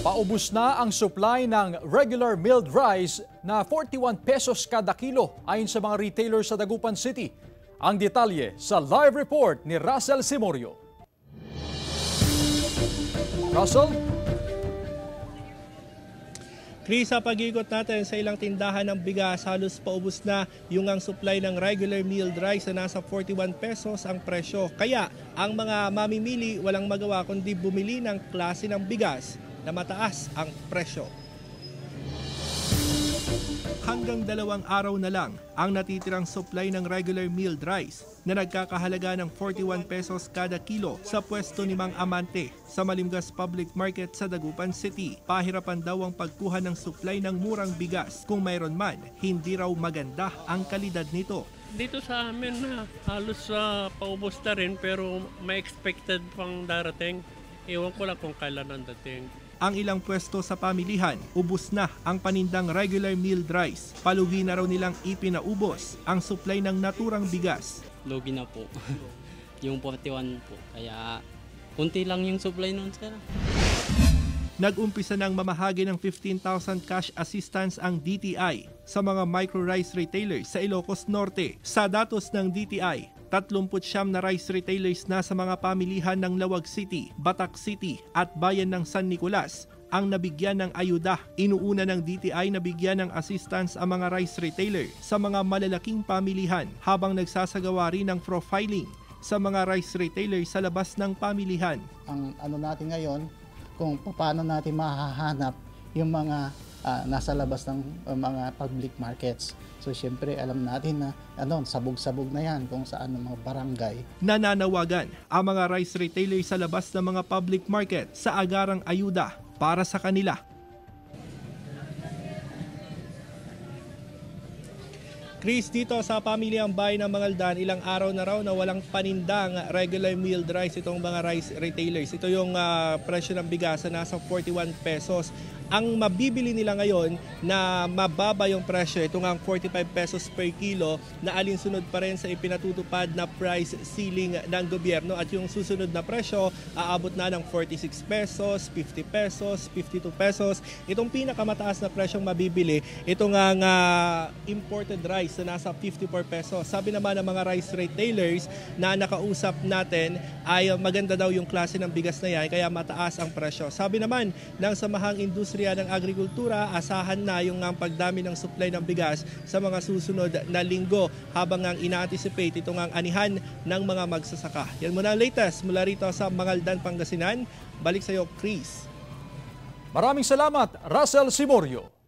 Paubos na ang supply ng regular milled rice na 41 pesos kada kilo ayon sa mga retailer sa Dagupan City. Ang detalye sa live report ni Russell Simorio. Russell? Chris, sa pag-ikot natin sa ilang tindahan ng bigas, halos paubos na yung ang supply ng regular milled rice na nasa 41 pesos ang presyo. Kaya ang mga mamimili walang magawa kundi bumili ng klase ng bigas na mataas ang presyo. Hanggang 2 araw na lang ang natitirang supply ng regular milled rice na nagkakahalaga ng 41 pesos kada kilo sa pwesto ni Mang Amante sa Malimgas Public Market sa Dagupan City. Pahirapan daw ang pagkuha ng supply ng murang bigas. Kung mayroon man, hindi raw maganda ang kalidad nito. Dito sa amin na halos paubos na rin pero may expected pang darating. Ewan ko lang kung kailan ang dating. Ang ilang pwesto sa pamilihan, ubos na ang panindang regular milled rice. Palugi na raw nilang ipinaubos ang supply ng naturang bigas. Lugi na po. Yung 41 po. Kaya kunti lang yung supply nun, sir. Nag-umpisa ng mamahagi ng 15,000 cash assistance ang DTI sa mga micro-rice retailers sa Ilocos Norte. Sa datos ng DTI, 39 na rice retailers na sa mga pamilihan ng Lawag City, Batac City at Bayan ng San Nicolas ang nabigyan ng ayuda. Inuuna ng DTI na bigyan ng assistance ang mga rice retailer sa mga malalaking pamilihan habang nagsasagawa rin ng profiling sa mga rice retailer sa labas ng pamilihan. Ang ano natin ngayon, kung paano natin mahahanap yung mga nasa labas ng mga public markets. So syempre alam natin na sabog-sabog na yan kung saan ng mga barangay. Nananawagan ang mga rice retailers sa labas ng mga public market sa agarang ayuda para sa kanila. Chris, dito sa pamilyang bayan ng Mangaldan, ilang araw na raw na walang panindang regular milled rice itong mga rice retailers. Ito yung presyo ng bigas na nasa 41 pesos. Ang mabibili nila ngayon na mababa yung presyo, ito nga ang 45 pesos per kilo na alinsunod pa rin sa ipinatutupad na price ceiling ng gobyerno at yung susunod na presyo aabot na ng 46 pesos, 50 pesos, 52 pesos. Itong pinakamataas na presyong mabibili, ito nga imported rice na nasa 54 pesos. Sabi naman ng mga rice retailers na nakausap natin ay maganda daw yung klase ng bigas na yan kaya mataas ang presyo. Sabi naman ng Samahang Industriya ng Agrikultura, asahan na yung pagdami ng supply ng bigas sa mga susunod na linggo habang ang ina-anticipate itong anihan ng mga magsasaka. Yan muna ang latest mula rito sa Mangaldan, Pangasinan. Balik sa iyo, Chris. Maraming salamat, Russell Simorio.